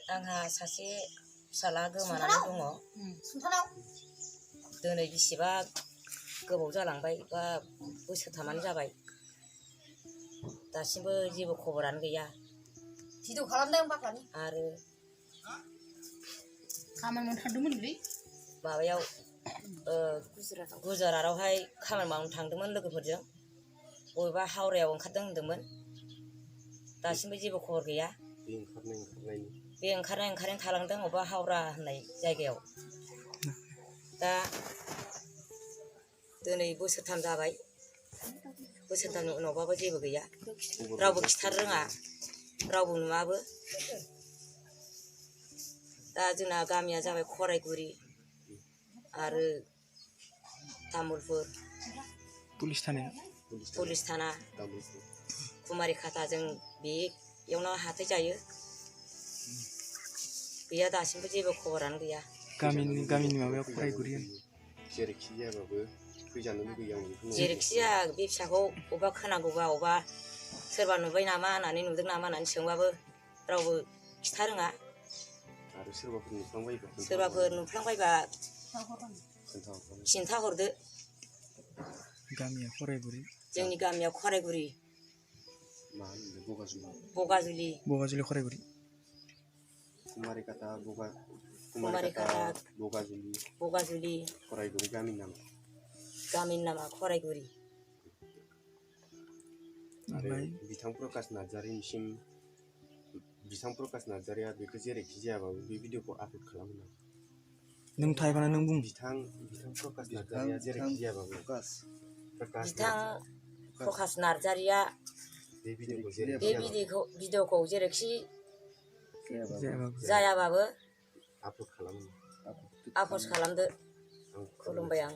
आंहा सासे फिसाला गोमानानै दङ। दिनै बेसेबा गोबाव जालांबाय बा बोसोरथामानो जाबाय। दासिमबो जेबो खबरानो गैया। भिडिअ खालामदों बाख्लानि आरो खामानि मावनो थांदोंमोनलै माबायाव गुजरातआवहाय खामानि मावनो थांदोंमोन लोगोफोरजों। बबेबा हावरायाव ओंखारदों होनदोंमोन। दासिमबो जेबो खबर गैया। बे ओंखारनाय थालांदों अबेबा हावरा होननाय जायगायाव। दा दिनै बोसोरथाम जाबाय। बोसोरथामनि उनावबाबो जेबो गैया। रावबो खिथानो रोङा, रावबो नुवाबो। दा जोंना गामिया जाबाय खरायगुरि आरो तामुलपुर पुलिस थाना कुमारिखाता। जों बेयावनो हाथाय जायो। गैया दासिमबो जेबो खबरानो गैया। गामिनि माबायाव खरायगुरि जेरैखि जायाबाबो फैजानो लुगैयो आं। जेरैखि जाया बे फिसाखौ अबेबा खोनांगौबा अबेबा सोरबा नुबाय नामा होननानै नुदों नामा होननानै सोंबाबो रावबो खिथा रोङा। आरो सोरबाफोर नुफ्लांबायबा खिन्थाहरदो। गामिया खरायगुरि। जोंनि गामिया खरायगुरि। मा होनो बगाजुलि खरायगुरि। कुमारिखाता बगाजुलि खरायगुरि गामिनि नामा खरायगुरि। आरो बिथां प्रकाश नार्जारिया बेखौ जेरैखि जायाबाबो बे भिडिअखौ आपल'ड खालामो। नों टाइपआनो नों बुं। बिथां प्रकाश नार्जारिया जेरैखि जायाबाबो बिथां प्रकाश नार्जारिया बे भिडिअखौ जेरैखि जायाबाबो आपल'ड खालामदो। खुलुमबाय आं।